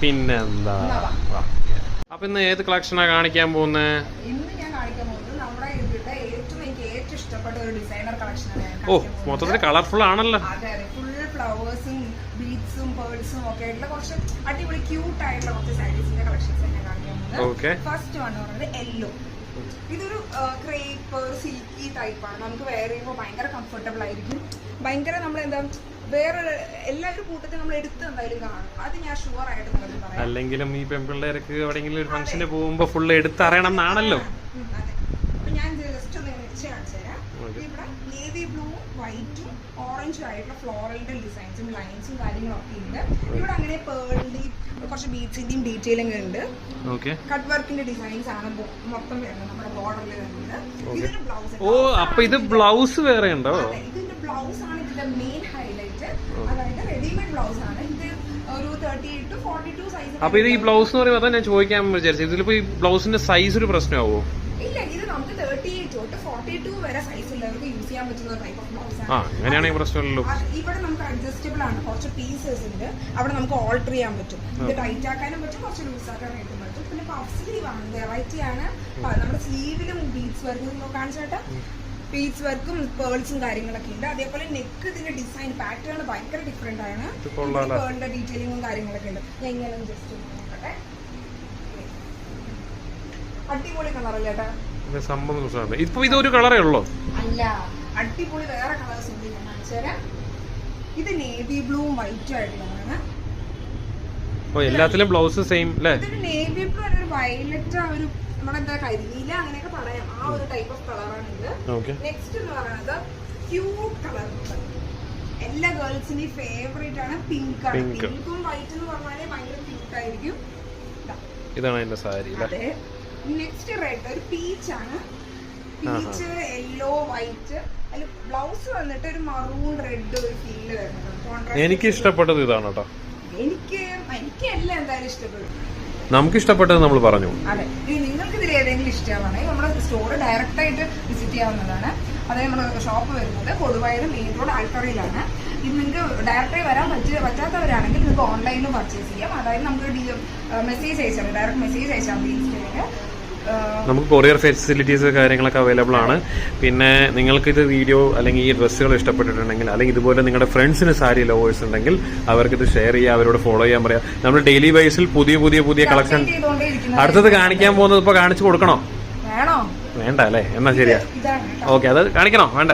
പിന്നെന്താ. അപ്പൊ ഇന്ന് ഏത് കളക്ഷനാ കാണിക്കാൻ പോകുന്നത്? ഇന്ന് ഞാൻ കാണിക്കാൻ പോകുന്നത് നമ്മുടെ ഇതിന്റെ എനിക്ക് ഏറ്റവും ഇഷ്ടപ്പെട്ട ഒരു ഡിസൈനർ കളക്ഷനാണ്. ഓ, മൊത്തത്തിൽ കളർഫുൾ ആണല്ലോ. അതെ അതെ, ഫുൾ ഫ്ലവേഴ്സും ബീഡ്സും പേൾസും ഒക്കെ ആയിട്ടുള്ള കുറച്ച് അടിപൊളി ക്യൂട്ട് ആയിട്ടുള്ള കുറച്ച് സാരീസിന്റെ കളക്ഷൻസ് ഞാൻ കാണിക്കാൻ പോകുന്നത്. ഫസ്റ്റ് വൺ പറയുന്നത് യെല്ലോ. ഇതൊരു ക്രേപ്പ് സിൽക്കി ടൈപ്പാണ്. നമുക്ക് വെയർ ചെയ്യുമ്പോൾ ഭയങ്കര കംഫർട്ടബിൾ ആയിരിക്കും. ഭയങ്കര നമ്മളെന്താ വേറെ എല്ലാവരും കൂട്ടത്തിൽ നമ്മൾ എടുത്ത് എന്തായാലും കാണും. അത് ഞാൻ ഷുവർ ആയിട്ട് നിങ്ങൾക്ക് പറയാം. അല്ലെങ്കിലും ഈ പെൺപിള്ളേർക്ക് എവിടെയെങ്കിലും ഒരു ഫംഗ്ഷന് പോകുമ്പോ ഫുള്ള് എടുത്തറിയണം എന്നാണല്ലോ. അതെ, അപ്പൊ ഞാൻ ജസ്റ്റ് ഒന്ന് വെച്ച് കാണിച്ചു തരാം. ഇവിടെ നേവി ബ്ലൂ വൈറ്റും ഓറഞ്ചും ആയിട്ടുള്ള ഫ്ലോറലിന്റെ ഡിസൈൻസും ലൈൻസും കാര്യങ്ങളൊക്കെ ഉണ്ട്. ഇവിടെ അങ്ങനെ പേളിന്റെയും കുറച്ച് ബീഡ്സിന്റെയും ഡീറ്റെയിലിംഗ് ഉണ്ട്. കട്ട് വർക്കിന്റെ ഡിസൈൻസ് ആണ് മൊത്തം വരുന്നത് നമ്മുടെ ബോർഡറിൽ വരുന്നത്. ഇതിന്റെ ബ്ലൗസ്. ഓ, അപ്പൊ ഇത് ബ്ലൗസ് വേറെ ഉണ്ടോ? ഇതിന്റെ ബ്ലൗസ് ആണ് ഇതിന്റെ മെയിൻ ഹൈലൈറ്റ്. അതായത് റെഡിമെയ്ഡ് ബ്ലൗസ് ആണ് ഇത്. ഒരു 38 to 42 സൈസ്. അപ്പൊ ഇത് ഈ ബ്ലൗസ് എന്ന് പറയുമ്പോൾ ഞാൻ ചോദിക്കാൻ വിചാരിച്ചു, ഇതിലിപ്പോ ഈ ബ്ലൗസിന്റെ സൈസ് ഒരു പ്രശ്നമാവോ? ഇല്ല, ഇത് നമുക്ക് 38 to 42 വരെ സൈസ് ഉള്ളവർക്ക് യൂസ് ചെയ്യാൻ പറ്റുന്ന ടൈപ്പ് ഓഫ് ബ്ലൗസ് ആണ്. അങ്ങനെയാണെങ്കിൽ പ്രശ്നമില്ലല്ലോ. ഇവിടെ നമുക്ക് അഡ്ജസ്റ്റബിൾ ആണ്. കുറച്ച് പീസസ് ഉണ്ട്, അവിടെ നമുക്ക് ഓൾട്ടർ ചെയ്യാൻ പറ്റും. ഇത് ടൈറ്റ് ആക്കാനും പറ്റും, കുറച്ച് ലൂസ് ആക്കാനായിട്ടും പറ്റും. പിന്നെ പഫ് സ്ലീവ് ആണ്, വെറൈറ്റി ആണ്. നമ്മുടെ സ്ലീവിലും ബീഡ്സ് വർക്ക് കാണിച്ചായിട്ട് ബീഡ്സ് വർക്കും പേൾസും കാര്യങ്ങളൊക്കെ ഉണ്ട്. അതേപോലെ നെക്ക് ഇതിന്റെ ഡിസൈൻ പാറ്റേൺ ഭയങ്കര ഡിഫറെന്റ് ആണ്. പേളിന്റെ ഡീറ്റെയിലിംഗും കാര്യങ്ങളൊക്കെ ഉണ്ട്. ഞാൻ ഇങ്ങനെ ജസ്റ്റ് നോക്കട്ടെ. അടിപൊളി കളറല്ലേ ചേട്ടാ? ഇപ്പൊ ഇതൊരു കളറേ ഉള്ളൂ? അല്ല, അടിപൊളി വേറെ കളേഴ്സ് ഉണ്ട്. ഞാൻ കാണിച്ചുതരാം. ഇത് നേവി ബ്ലൂവും വൈറ്റും ആയിട്ടുള്ളതാണ്. എല്ലാത്തിലും ബ്ലൗസ് സെയിം അല്ലേ? ഇതൊരു നേവി ബ്ലൂ ഒരു വയലറ്റ്, ഒരു നമ്മളെന്താ കരിനീല അങ്ങനെയൊക്കെ പറയാം. ആ ഒരു ടൈപ്പ് ഓഫ് കളറാണ് ഇത്. നെക്സ്റ്റ് എന്ന് പറയുന്നത് ക്യൂട്ട് കളർ. എല്ലാ ഗേൾസിന്റെയും ഫേവറേറ്റ് ആണ് പിങ്ക് ആണ്. പിങ്കും വൈറ്റ് എന്ന് പറഞ്ഞാല് ഭയങ്കര ക്യൂട്ട് ആയിരിക്കും. ഇതാണ് എന്റെ സാരി. അതെ. നെക്സ്റ്റ് റെഡ്, ഒരു പീച്ച് ആണ്. Peach, yellow, white. അതിൽ ബ്ലൗസ് വന്നിട്ട് ഒരു മറൂൺ റെഡ് ഒരു ഫീല് വരുന്നത്. എനിക്ക് ഇഷ്ടപ്പെട്ടത് ഇതാണ് കേട്ടോ. എനിക്ക് എല്ലാം എന്തായാലും ഇഷ്ടപ്പെടും. നമുക്ക് ഇഷ്ടപ്പെട്ടത് നമ്മൾ പറഞ്ഞു. അതെ, നിങ്ങൾക്ക് ഇതിൽ ഏതെങ്കിലും ഇഷ്ടമാണെങ്കിൽ നമ്മുടെ സ്റ്റോർ ഡയറക്റ്റ് ആയിട്ട് വിസിറ്റ് ചെയ്യാവുന്നതാണ്. അതായത് നമ്മുടെ ഷോപ്പ് വരുന്നത് കൊടുവായൂർ മെയിൻ റോഡ് ആൽക്കറയിലാണ്. ഇത് നിങ്ങൾക്ക് ഡയറക്റ്റായി വരാൻ പറ്റാത്തവരാണെങ്കിൽ നിങ്ങൾക്ക് ഓൺലൈനിലും പർച്ചേസ് ചെയ്യാം. അതായത് നമുക്ക് മെസ്സേജ് അയച്ചാൽ ഡയറക്റ്റ് മെസ്സേജ് അയച്ചാൽ മതി ഇൻസ്റ്റയില്. നമുക്ക് കൊറിയർ ഫെസിലിറ്റീസ് കാര്യങ്ങളൊക്കെ അവൈലബിൾ ആണ്. പിന്നെ നിങ്ങൾക്ക് ഇത് വീഡിയോ അല്ലെങ്കിൽ ഈ ഡ്രസ്സുകൾ ഇഷ്ടപ്പെട്ടിട്ടുണ്ടെങ്കിൽ, അല്ലെങ്കിൽ ഇതുപോലെ നിങ്ങളുടെ ഫ്രണ്ട്സിന് സാരി ലവേഴ്സ് ഉണ്ടെങ്കിൽ അവർക്ക് ഇത് ഷെയർ ചെയ്യുക, അവരോട് ഫോളോ ചെയ്യാൻ പറയാം. നമ്മൾ ഡെയിലി ബേസിൽ പുതിയ കളക്ഷൻ അടുത്തത് കാണിക്കാൻ പോകുന്നത് ഇപ്പൊ കാണിച്ചു കൊടുക്കണോ? വേണ്ട അല്ലേ? എന്നാ ശരിയാ. ഓക്കെ, അത് കാണിക്കണോ? വേണ്ട.